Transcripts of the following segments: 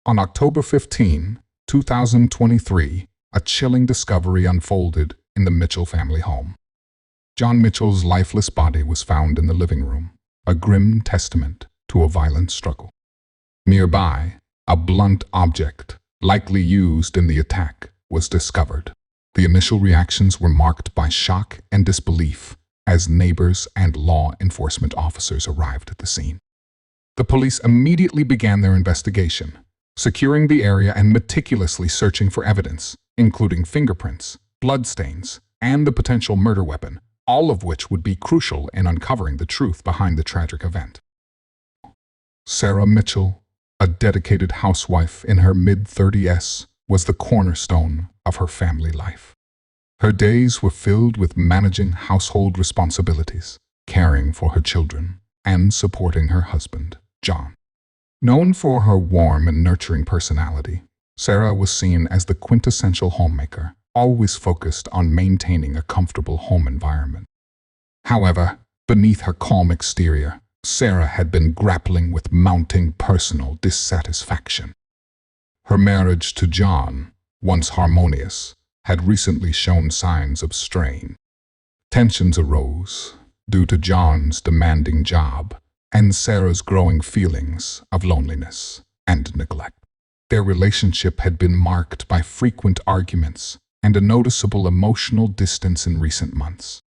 On October 15, 2023, a chilling discovery unfolded in the Mitchell family home. John Mitchell's lifeless body was found in the living room, a grim testament to a violent struggle. Nearby, a blunt object, likely used in the attack, was discovered. The initial reactions were marked by shock and disbelief as neighbors and law enforcement officers arrived at the scene. The police immediately began their investigation, securing the area and meticulously searching for evidence, including fingerprints, bloodstains, and the potential murder weapon, all of which would be crucial in uncovering the truth behind the tragic event. Sarah Mitchell, a dedicated housewife in her mid-30s, was the cornerstone of her family life. Her days were filled with managing household responsibilities, caring for her children, and supporting her husband, John. Known for her warm and nurturing personality, Sarah was seen as the quintessential homemaker, always focused on maintaining a comfortable home environment. However, beneath her calm exterior, Sarah had been grappling with mounting personal dissatisfaction. Her marriage to John, once harmonious, had recently shown signs of strain. Tensions arose due to John's demanding job and Sarah's growing feelings of loneliness and neglect. Their relationship had been marked by frequent arguments and a noticeable emotional distance in recent months.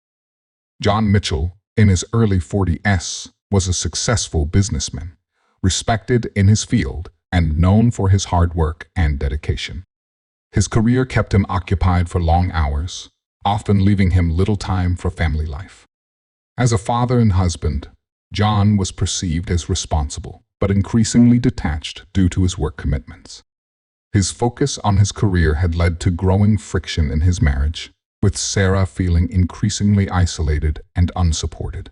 John Mitchell, in his early 40s, was a successful businessman, respected in his field and known for his hard work and dedication. His career kept him occupied for long hours, often leaving him little time for family life. As a father and husband, John was perceived as responsible, but increasingly detached due to his work commitments. His focus on his career had led to growing friction in his marriage, with Sarah feeling increasingly isolated and unsupported.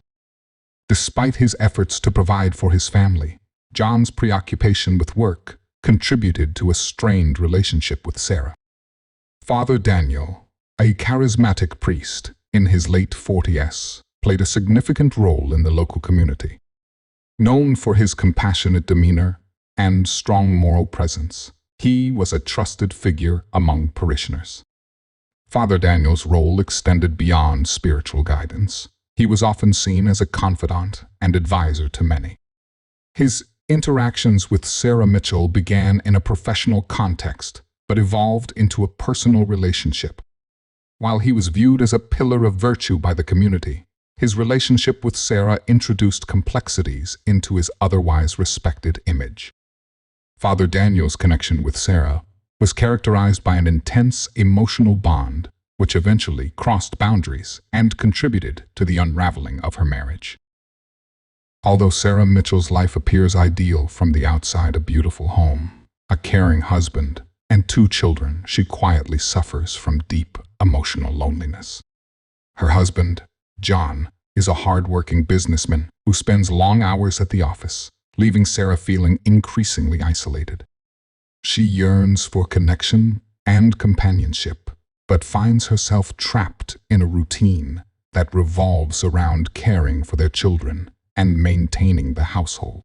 Despite his efforts to provide for his family, John's preoccupation with work contributed to a strained relationship with Sarah. Father Daniel, a charismatic priest in his late 40s, played a significant role in the local community. Known for his compassionate demeanor and strong moral presence, he was a trusted figure among parishioners. Father Daniel's role extended beyond spiritual guidance. He was often seen as a confidant and advisor to many. His interactions with Sarah Mitchell began in a professional context, but evolved into a personal relationship. While he was viewed as a pillar of virtue by the community, his relationship with Sarah introduced complexities into his otherwise respected image. Father Daniel's connection with Sarah was characterized by an intense emotional bond, which eventually crossed boundaries and contributed to the unraveling of her marriage. Although Sarah Mitchell's life appears ideal from the outside, a beautiful home, a caring husband, and 2 children, she quietly suffers from deep emotional loneliness. Her husband, John, is a hard-working businessman who spends long hours at the office, leaving Sarah feeling increasingly isolated. She yearns for connection and companionship, but finds herself trapped in a routine that revolves around caring for their children and maintaining the household.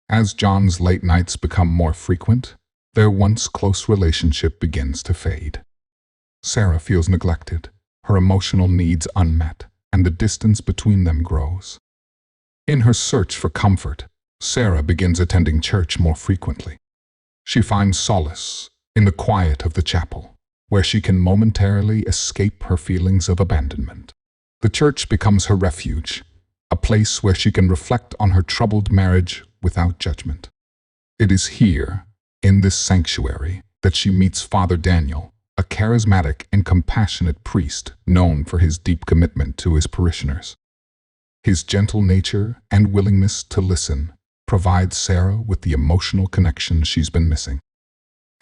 As John's late nights become more frequent, their once close relationship begins to fade. Sarah feels neglected, her emotional needs unmet, and the distance between them grows. In her search for comfort, Sarah begins attending church more frequently. She finds solace in the quiet of the chapel, where she can momentarily escape her feelings of abandonment. The church becomes her refuge, a place where she can reflect on her troubled marriage without judgment. It is here, in this sanctuary, that she meets Father Daniel, a charismatic and compassionate priest known for his deep commitment to his parishioners. His gentle nature and willingness to listen provide Sarah with the emotional connection she's been missing.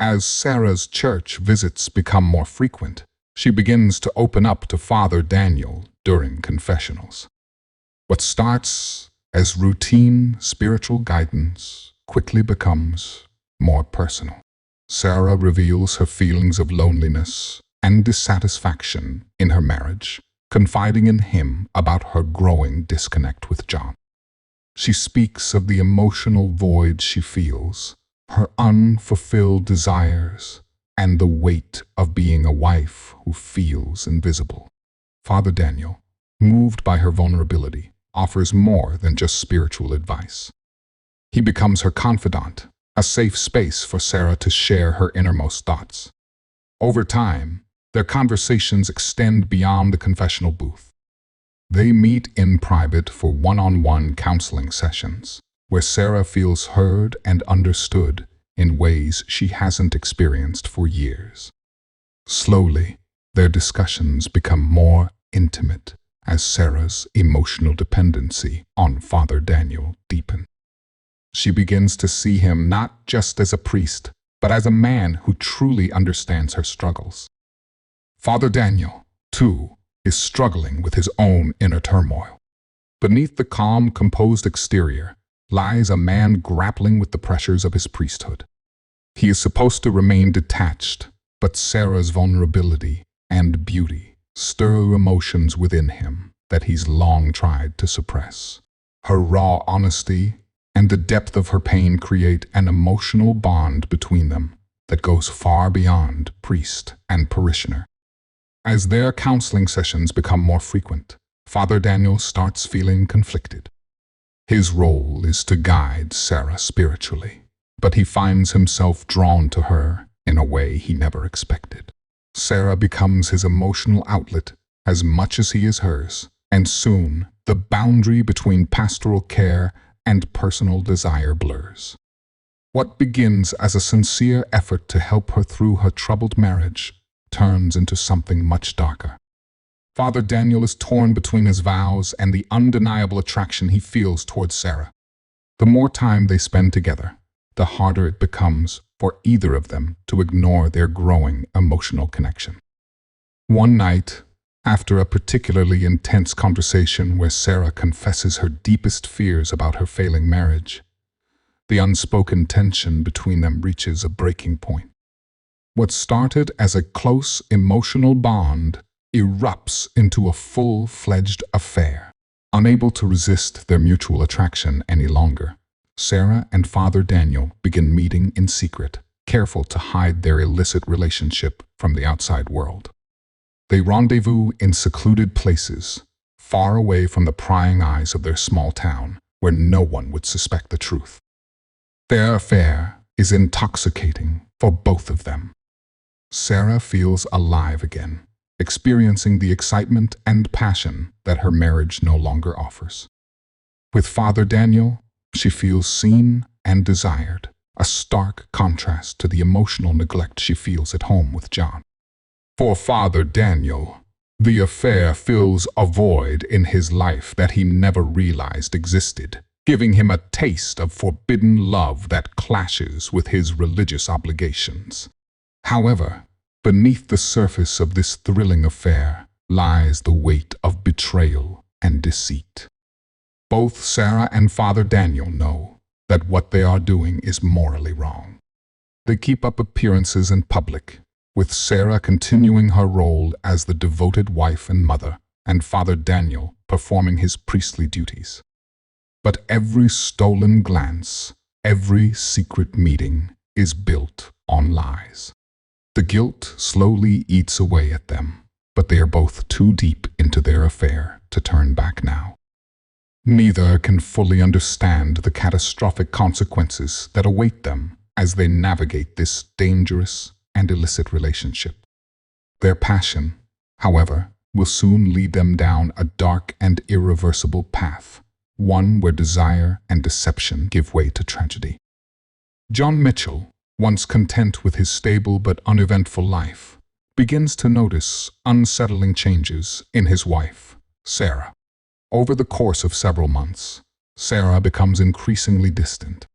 As Sarah's church visits become more frequent, she begins to open up to Father Daniel during confessionals. What starts as routine spiritual guidance quickly becomes more personal. Sarah reveals her feelings of loneliness and dissatisfaction in her marriage, confiding in him about her growing disconnect with John. She speaks of the emotional void she feels, her unfulfilled desires, and the weight of being a wife who feels invisible. Father Daniel, moved by her vulnerability, offers more than just spiritual advice. He becomes her confidant, a safe space for Sarah to share her innermost thoughts. Over time, their conversations extend beyond the confessional booth. They meet in private for one-on-one counseling sessions, where Sarah feels heard and understood in ways she hasn't experienced for years. Slowly, their discussions become more intimate as Sarah's emotional dependency on Father Daniel deepens. She begins to see him not just as a priest, but as a man who truly understands her struggles. Father Daniel, too, is struggling with his own inner turmoil. Beneath the calm, composed exterior lies a man grappling with the pressures of his priesthood. He is supposed to remain detached, but Sarah's vulnerability and beauty stir emotions within him that he's long tried to suppress. Her raw honesty and the depth of her pain create an emotional bond between them that goes far beyond priest and parishioner. As their counseling sessions become more frequent, Father Daniel starts feeling conflicted. His role is to guide Sarah spiritually, but he finds himself drawn to her in a way he never expected. Sarah becomes his emotional outlet as much as he is hers, and soon the boundary between pastoral care and personal desire blurs. What begins as a sincere effort to help her through her troubled marriage turns into something much darker. Father Daniel is torn between his vows and the undeniable attraction he feels towards Sarah. The more time they spend together, the harder it becomes for either of them to ignore their growing emotional connection. One night, after a particularly intense conversation where Sarah confesses her deepest fears about her failing marriage, the unspoken tension between them reaches a breaking point. What started as a close emotional bond erupts into a full-fledged affair. Unable to resist their mutual attraction any longer, Sarah and Father Daniel begin meeting in secret, careful to hide their illicit relationship from the outside world. They rendezvous in secluded places, far away from the prying eyes of their small town, where no one would suspect the truth. Their affair is intoxicating for both of them. Sarah feels alive again, experiencing the excitement and passion that her marriage no longer offers. With Father Daniel, she feels seen and desired, a stark contrast to the emotional neglect she feels at home with John. For Father Daniel, the affair fills a void in his life that he never realized existed, giving him a taste of forbidden love that clashes with his religious obligations. However, beneath the surface of this thrilling affair lies the weight of betrayal and deceit. Both Sarah and Father Daniel know that what they are doing is morally wrong. They keep up appearances in public, with Sarah continuing her role as the devoted wife and mother, and Father Daniel performing his priestly duties. But every stolen glance, every secret meeting is built on lies. The guilt slowly eats away at them, but they are both too deep into their affair to turn back now. Neither can fully understand the catastrophic consequences that await them as they navigate this dangerous and illicit relationship. Their passion, however, will soon lead them down a dark and irreversible path, one where desire and deception give way to tragedy. John Mitchell, once content with his stable but uneventful life, begins to notice unsettling changes in his wife, Sarah. Over the course of several months, Sarah becomes increasingly distant.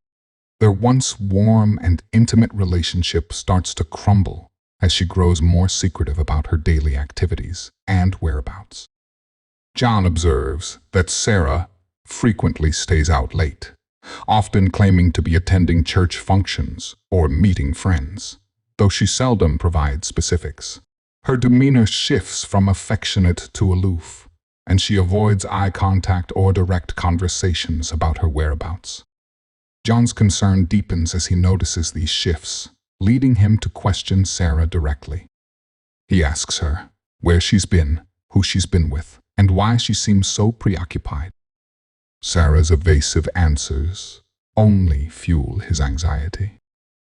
Their once warm and intimate relationship starts to crumble as she grows more secretive about her daily activities and whereabouts. John observes that Sarah frequently stays out late, often claiming to be attending church functions or meeting friends, though she seldom provides specifics. Her demeanor shifts from affectionate to aloof, and she avoids eye contact or direct conversations about her whereabouts. John's concern deepens as he notices these shifts, leading him to question Sarah directly. He asks her where she's been, who she's been with, and why she seems so preoccupied. Sarah's evasive answers only fuel his anxiety.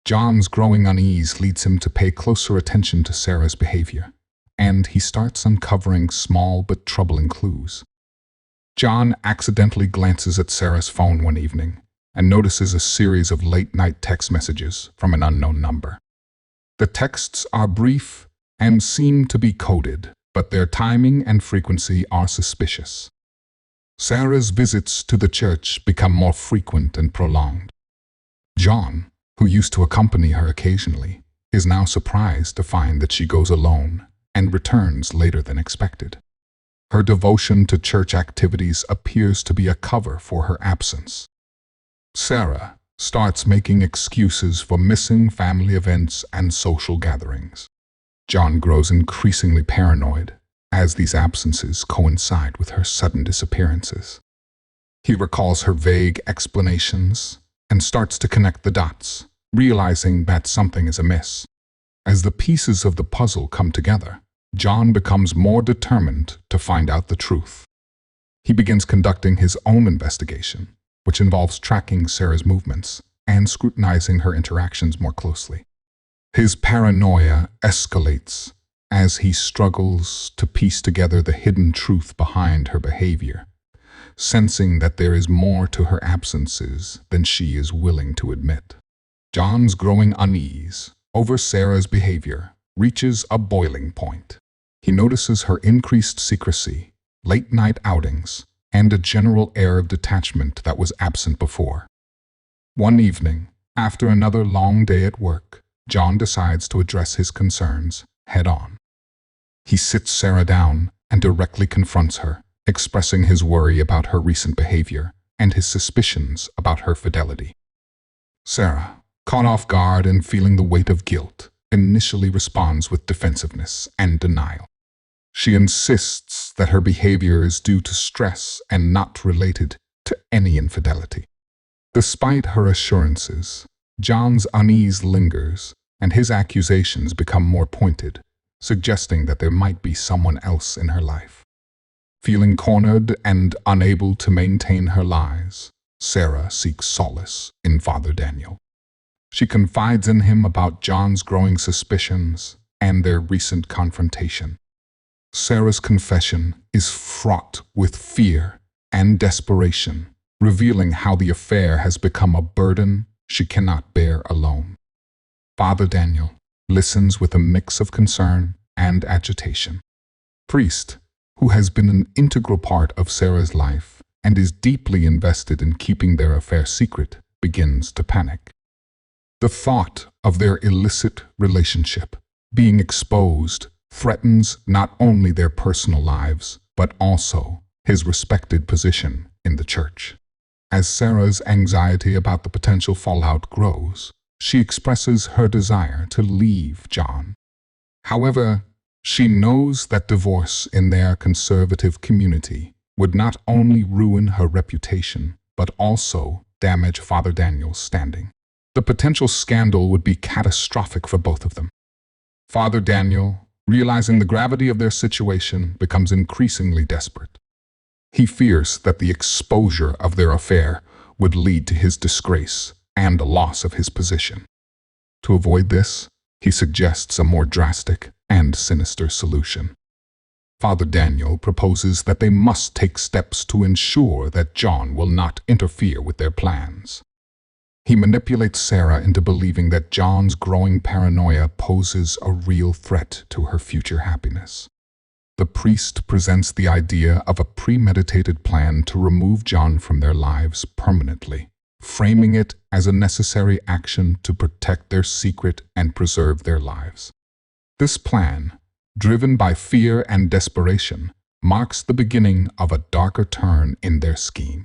John's growing unease leads him to pay closer attention to Sarah's behavior, and he starts uncovering small but troubling clues. John accidentally glances at Sarah's phone one evening and notices a series of late-night text messages from an unknown number. The texts are brief and seem to be coded, but their timing and frequency are suspicious. Sarah's visits to the church become more frequent and prolonged. John, who used to accompany her occasionally, is now surprised to find that she goes alone and returns later than expected. Her devotion to church activities appears to be a cover for her absence. Sarah starts making excuses for missing family events and social gatherings. John grows increasingly paranoid as these absences coincide with her sudden disappearances. He recalls her vague explanations and starts to connect the dots, realizing that something is amiss. As the pieces of the puzzle come together, John becomes more determined to find out the truth. He begins conducting his own investigation, which involves tracking Sarah's movements and scrutinizing her interactions more closely. His paranoia escalates as he struggles to piece together the hidden truth behind her behavior, sensing that there is more to her absences than she is willing to admit. John's growing unease over Sarah's behavior reaches a boiling point. He notices her increased secrecy, late-night outings, and a general air of detachment that was absent before. One evening, after another long day at work, John decides to address his concerns head-on. He sits Sarah down and directly confronts her, expressing his worry about her recent behavior and his suspicions about her fidelity. Sarah, caught off guard and feeling the weight of guilt, initially responds with defensiveness and denial. She insists that her behavior is due to stress and not related to any infidelity. Despite her assurances, John's unease lingers, and his accusations become more pointed, suggesting that there might be someone else in her life. Feeling cornered and unable to maintain her lies, Sarah seeks solace in Father Daniel. She confides in him about John's growing suspicions and their recent confrontation. Sarah's confession is fraught with fear and desperation, revealing how the affair has become a burden she cannot bear alone. Father Daniel listens with a mix of concern and agitation. Priest, who has been an integral part of Sarah's life and is deeply invested in keeping their affair secret, begins to panic. The thought of their illicit relationship being exposed threatens not only their personal lives, but also his respected position in the church. As Sarah's anxiety about the potential fallout grows, she expresses her desire to leave John. However, she knows that divorce in their conservative community would not only ruin her reputation, but also damage Father Daniel's standing. The potential scandal would be catastrophic for both of them. Father Daniel, realizing the gravity of their situation, becomes increasingly desperate. He fears that the exposure of their affair would lead to his disgrace and the loss of his position. To avoid this, he suggests a more drastic and sinister solution. Father Daniel proposes that they must take steps to ensure that John will not interfere with their plans. He manipulates Sarah into believing that John's growing paranoia poses a real threat to her future happiness. The priest presents the idea of a premeditated plan to remove John from their lives permanently, framing it as a necessary action to protect their secret and preserve their lives. This plan, driven by fear and desperation, marks the beginning of a darker turn in their scheme.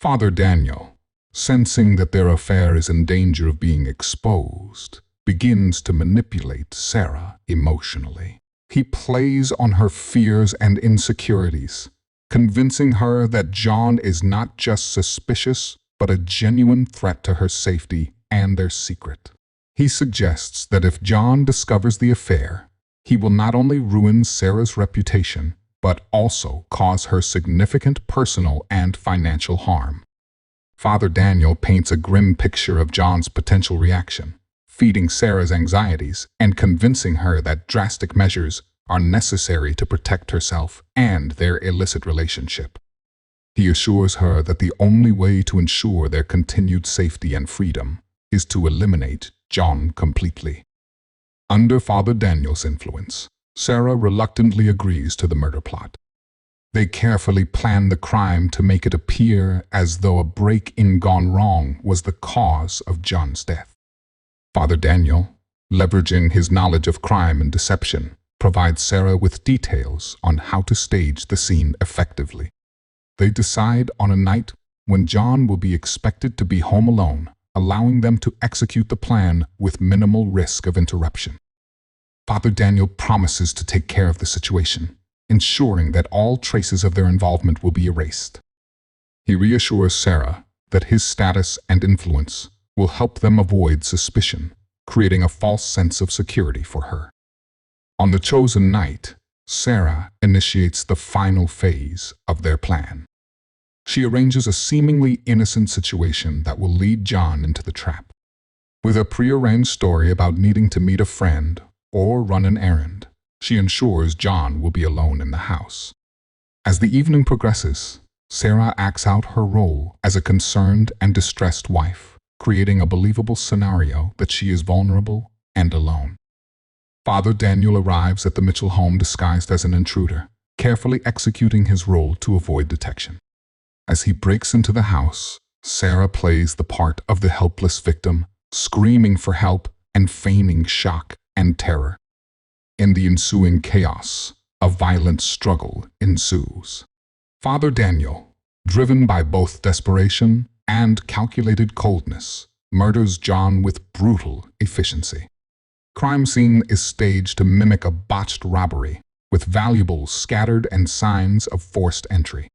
Father Daniel, sensing that their affair is in danger of being exposed, begins to manipulate Sarah emotionally. He plays on her fears and insecurities, convincing her that John is not just suspicious, but a genuine threat to her safety and their secret. He suggests that if John discovers the affair, he will not only ruin Sarah's reputation, but also cause her significant personal and financial harm. Father Daniel paints a grim picture of John's potential reaction, feeding Sarah's anxieties and convincing her that drastic measures are necessary to protect herself and their illicit relationship. He assures her that the only way to ensure their continued safety and freedom is to eliminate John completely. Under Father Daniel's influence, Sarah reluctantly agrees to the murder plot. They carefully plan the crime to make it appear as though a break-in gone wrong was the cause of John's death. Father Daniel, leveraging his knowledge of crime and deception, provides Sarah with details on how to stage the scene effectively. They decide on a night when John will be expected to be home alone, allowing them to execute the plan with minimal risk of interruption. Father Daniel promises to take care of the situation, ensuring that all traces of their involvement will be erased. He reassures Sarah that his status and influence will help them avoid suspicion, creating a false sense of security for her. On the chosen night, Sarah initiates the final phase of their plan. She arranges a seemingly innocent situation that will lead John into the trap. With a prearranged story about needing to meet a friend or run an errand, she ensures John will be alone in the house. As the evening progresses, Sarah acts out her role as a concerned and distressed wife, creating a believable scenario that she is vulnerable and alone. Father Daniel arrives at the Mitchell home disguised as an intruder, carefully executing his role to avoid detection. As he breaks into the house, Sarah plays the part of the helpless victim, screaming for help and feigning shock and terror. In the ensuing chaos, a violent struggle ensues. Father Daniel, driven by both desperation and calculated coldness, murders John with brutal efficiency. Crime scene is staged to mimic a botched robbery, with valuables scattered and signs of forced entry.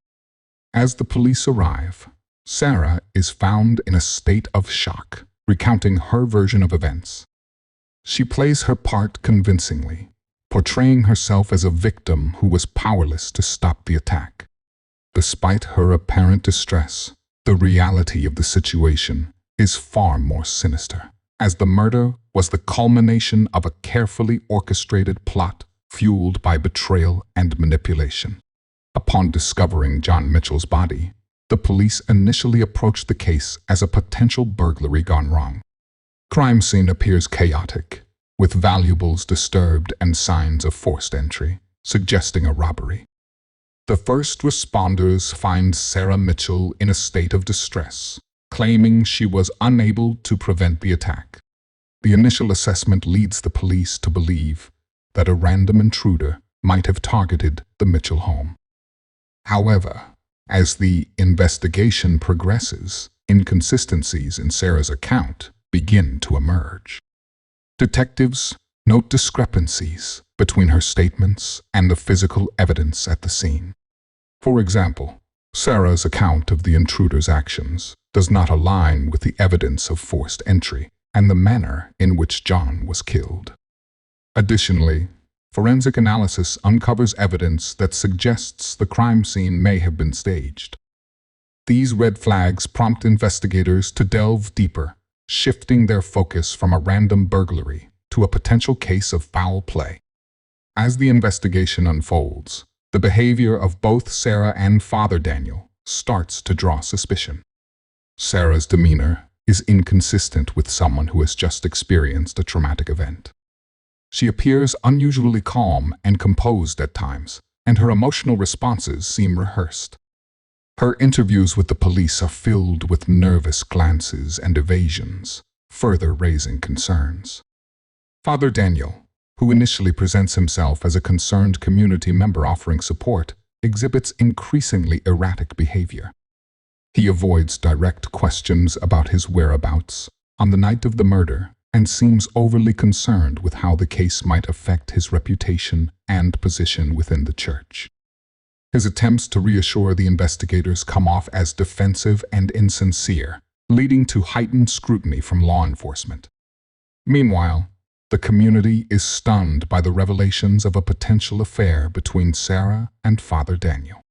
As the police arrive, Sarah is found in a state of shock, recounting her version of events. She plays her part convincingly, portraying herself as a victim who was powerless to stop the attack. Despite her apparent distress, the reality of the situation is far more sinister, as the murder was the culmination of a carefully orchestrated plot fueled by betrayal and manipulation. Upon discovering John Mitchell's body, the police initially approached the case as a potential burglary gone wrong. Crime scene appears chaotic, with valuables disturbed and signs of forced entry, suggesting a robbery. The first responders find Sarah Mitchell in a state of distress, claiming she was unable to prevent the attack. The initial assessment leads the police to believe that a random intruder might have targeted the Mitchell home. However, as the investigation progresses, inconsistencies in Sarah's account begin to emerge. Detectives note discrepancies between her statements and the physical evidence at the scene. For example, Sarah's account of the intruder's actions does not align with the evidence of forced entry and the manner in which John was killed. Additionally, forensic analysis uncovers evidence that suggests the crime scene may have been staged. These red flags prompt investigators to delve deeper, shifting their focus from a random burglary to a potential case of foul play. As the investigation unfolds, the behavior of both Sarah and Father Daniel starts to draw suspicion. Sarah's demeanor is inconsistent with someone who has just experienced a traumatic event. She appears unusually calm and composed at times, and her emotional responses seem rehearsed. Her interviews with the police are filled with nervous glances and evasions, further raising concerns. Father Daniel, who initially presents himself as a concerned community member offering support, exhibits increasingly erratic behavior. He avoids direct questions about his whereabouts on the night of the murder and seems overly concerned with how the case might affect his reputation and position within the church. His attempts to reassure the investigators come off as defensive and insincere, leading to heightened scrutiny from law enforcement. Meanwhile, the community is stunned by the revelations of a potential affair between Sarah and Father Daniel.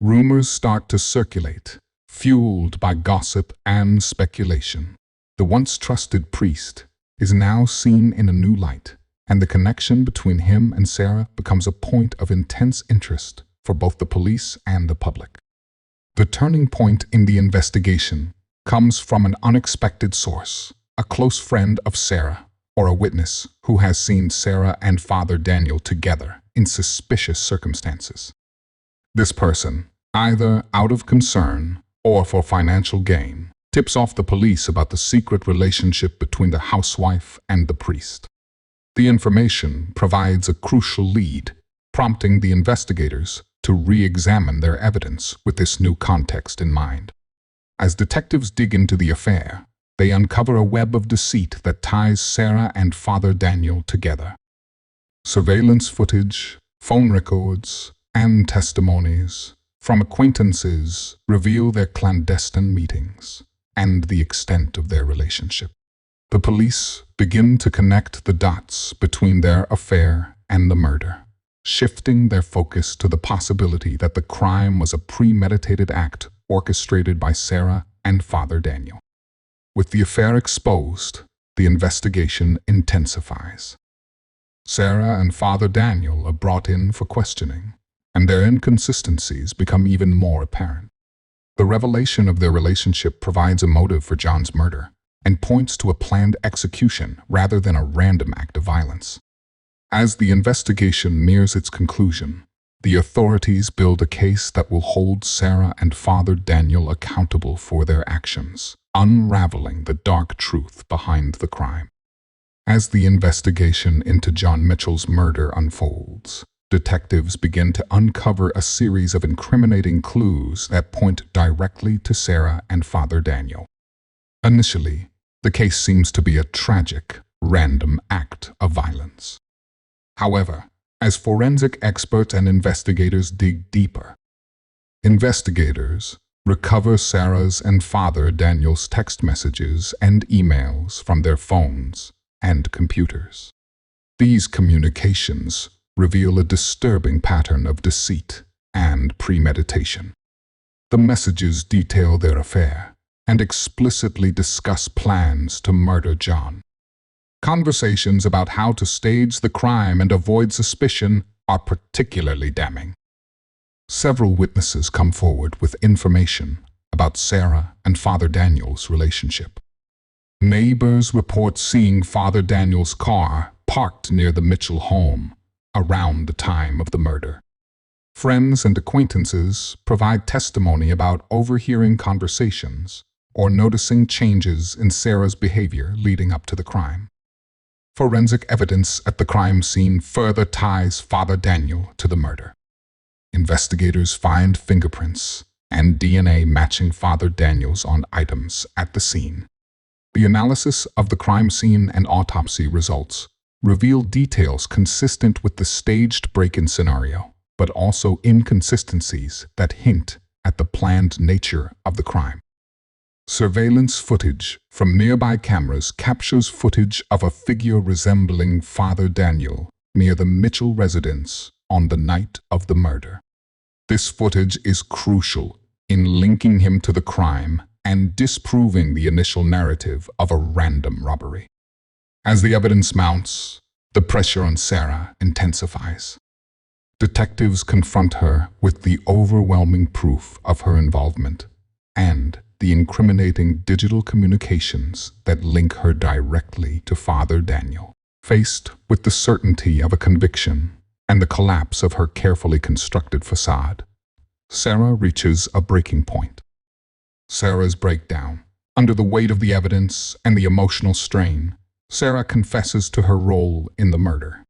Rumors start to circulate, fueled by gossip and speculation. The once trusted priest is now seen in a new light, and the connection between him and Sarah becomes a point of intense interest for both the police and the public. The turning point in the investigation comes from an unexpected source, a close friend of Sarah, or a witness who has seen Sarah and Father Daniel together in suspicious circumstances. This person, either out of concern or for financial gain, tips off the police about the secret relationship between the housewife and the priest. The information provides a crucial lead, prompting the investigators to re-examine their evidence with this new context in mind. As detectives dig into the affair, they uncover a web of deceit that ties Sarah and Father Daniel together. Surveillance footage, phone records, and testimonies from acquaintances reveal their clandestine meetings and the extent of their relationship. The police begin to connect the dots between their affair and the murder, shifting their focus to the possibility that the crime was a premeditated act orchestrated by Sarah and Father Daniel. With the affair exposed, the investigation intensifies. Sarah and Father Daniel are brought in for questioning, and their inconsistencies become even more apparent. The revelation of their relationship provides a motive for John's murder and points to a planned execution rather than a random act of violence. As the investigation nears its conclusion, the authorities build a case that will hold Sarah and Father Daniel accountable for their actions, unraveling the dark truth behind the crime. As the investigation into John Mitchell's murder unfolds, detectives begin to uncover a series of incriminating clues that point directly to Sarah and Father Daniel. Initially, the case seems to be a tragic, random act of violence. However, as forensic experts and investigators dig deeper, investigators recover Sarah's and Father Daniel's text messages and emails from their phones and computers. These communications reveal a disturbing pattern of deceit and premeditation. The messages detail their affair and explicitly discuss plans to murder John. Conversations about how to stage the crime and avoid suspicion are particularly damning. Several witnesses come forward with information about Sarah and Father Daniel's relationship. Neighbors report seeing Father Daniel's car parked near the Mitchell home around the time of the murder. Friends and acquaintances provide testimony about overhearing conversations or noticing changes in Sarah's behavior leading up to the crime. Forensic evidence at the crime scene further ties Father Daniel to the murder. Investigators find fingerprints and DNA matching Father Daniel's on items at the scene. The analysis of the crime scene and autopsy results reveal details consistent with the staged break-in scenario, but also inconsistencies that hint at the planned nature of the crime. Surveillance footage from nearby cameras captures footage of a figure resembling Father Daniel near the Mitchell residence on the night of the murder. This footage is crucial in linking him to the crime and disproving the initial narrative of a random robbery. As the evidence mounts, the pressure on Sarah intensifies. Detectives confront her with the overwhelming proof of her involvement and the incriminating digital communications that link her directly to Father Daniel. Faced with the certainty of a conviction and the collapse of her carefully constructed facade, Sarah reaches a breaking point. Sarah's breakdown. Under the weight of the evidence and the emotional strain, Sarah confesses to her role in the murder.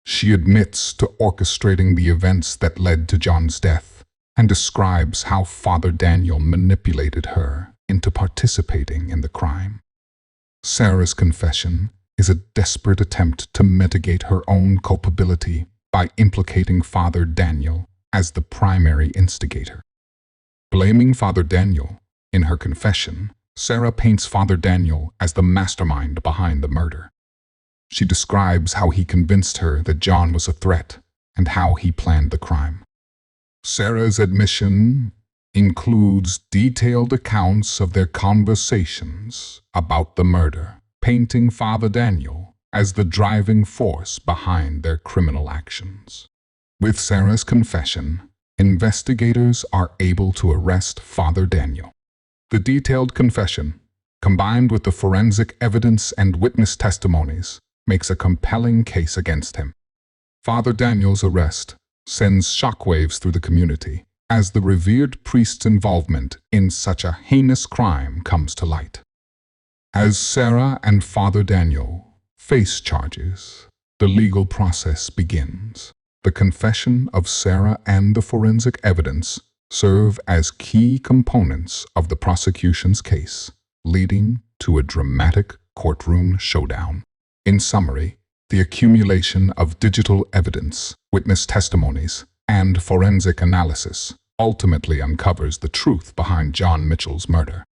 She admits to orchestrating the events that led to John's death and describes how Father Daniel manipulated her into participating in the crime. Sarah's confession is a desperate attempt to mitigate her own culpability by implicating Father Daniel as the primary instigator. Blaming Father Daniel in her confession, Sarah paints Father Daniel as the mastermind behind the murder. She describes how he convinced her that John was a threat and how he planned the crime. Sarah's admission includes detailed accounts of their conversations about the murder, painting Father Daniel as the driving force behind their criminal actions. With Sarah's confession, investigators are able to arrest Father Daniel. The detailed confession, combined with the forensic evidence and witness testimonies, makes a compelling case against him. Father Daniel's arrest sends shockwaves through the community as the revered priest's involvement in such a heinous crime comes to light. As Sarah and Father Daniel face charges, the legal process begins. The confession of Sarah and the forensic evidence serve as key components of the prosecution's case, leading to a dramatic courtroom showdown. In summary, the accumulation of digital evidence, witness testimonies, and forensic analysis ultimately uncovers the truth behind John Mitchell's murder.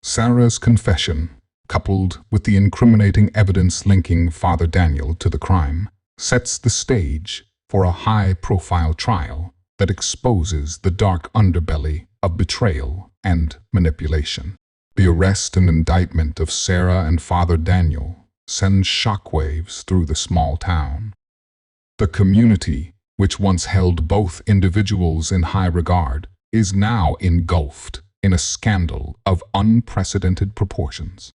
Sarah's confession, coupled with the incriminating evidence linking Father Daniel to the crime, sets the stage for a high-profile trial that exposes the dark underbelly of betrayal and manipulation. The arrest and indictment of Sarah and Father Daniel sends shockwaves through the small town. The community, which once held both individuals in high regard, is now engulfed in a scandal of unprecedented proportions.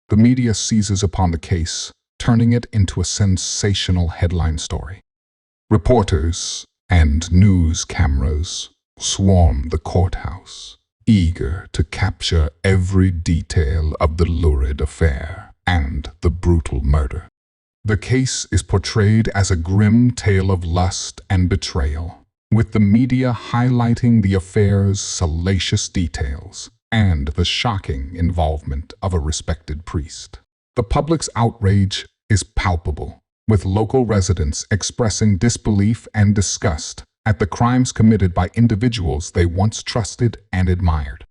The media seizes upon the case, turning it into a sensational headline story. Reporters and news cameras swarm the courthouse, eager to capture every detail of the lurid affair and the brutal murder. The case is portrayed as a grim tale of lust and betrayal, with the media highlighting the affair's salacious details and the shocking involvement of a respected priest. The public's outrage is palpable, with local residents expressing disbelief and disgust at the crimes committed by individuals they once trusted and admired.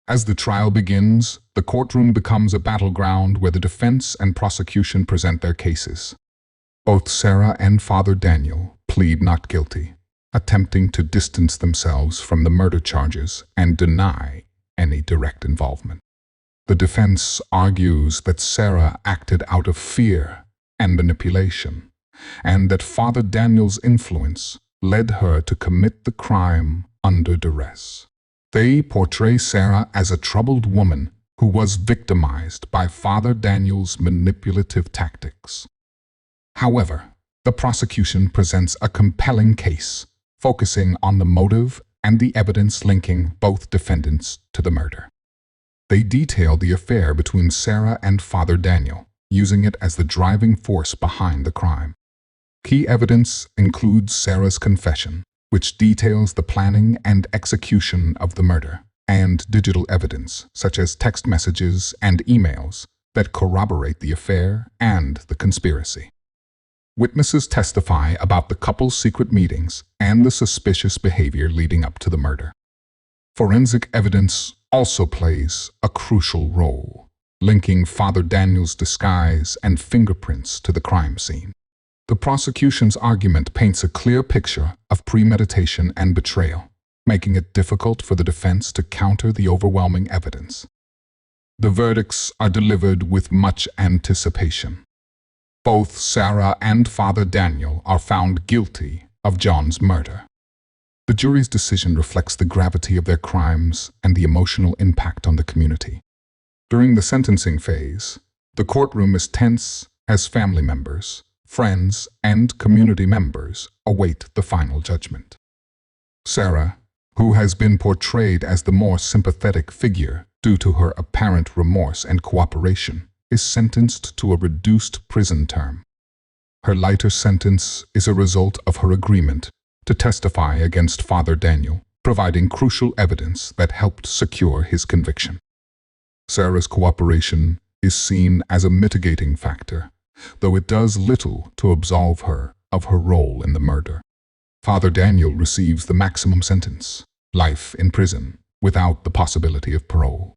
As the trial begins, the courtroom becomes a battleground where the defense and prosecution present their cases. Both Sarah and Father Daniel plead not guilty, attempting to distance themselves from the murder charges and deny any direct involvement. The defense argues that Sarah acted out of fear and manipulation, and that Father Daniel's influence led her to commit the crime under duress. They portray Sarah as a troubled woman who was victimized by Father Daniel's manipulative tactics. However, the prosecution presents a compelling case, focusing on the motive and the evidence linking both defendants to the murder. They detail the affair between Sarah and Father Daniel, using it as the driving force behind the crime. Key evidence includes Sarah's confession, which details the planning and execution of the murder, and digital evidence, such as text messages and emails, that corroborate the affair and the conspiracy. Witnesses testify about the couple's secret meetings and the suspicious behavior leading up to the murder. Forensic evidence also plays a crucial role, linking Father Daniel's disguise and fingerprints to the crime scene. The prosecution's argument paints a clear picture of premeditation and betrayal, making it difficult for the defense to counter the overwhelming evidence. The verdicts are delivered with much anticipation. Both Sarah and Father Daniel are found guilty of John's murder. The jury's decision reflects the gravity of their crimes and the emotional impact on the community. During the sentencing phase, the courtroom is tense as family members, friends, and community members await the final judgment. Sarah, who has been portrayed as the more sympathetic figure due to her apparent remorse and cooperation, is sentenced to a reduced prison term. Her lighter sentence is a result of her agreement to testify against Father Daniel, providing crucial evidence that helped secure his conviction. Sarah's cooperation is seen as a mitigating factor, though it does little to absolve her of her role in the murder. Father Daniel receives the maximum sentence, life in prison, without the possibility of parole.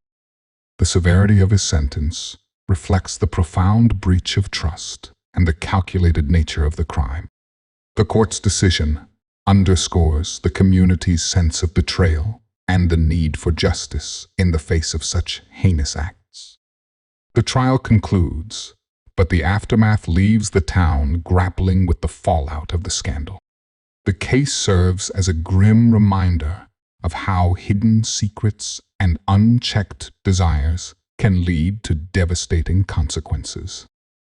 The severity of his sentence reflects the profound breach of trust and the calculated nature of the crime. The court's decision underscores the community's sense of betrayal and the need for justice in the face of such heinous acts. The trial concludes, but the aftermath leaves the town grappling with the fallout of the scandal. The case serves as a grim reminder of how hidden secrets and unchecked desires can lead to devastating consequences.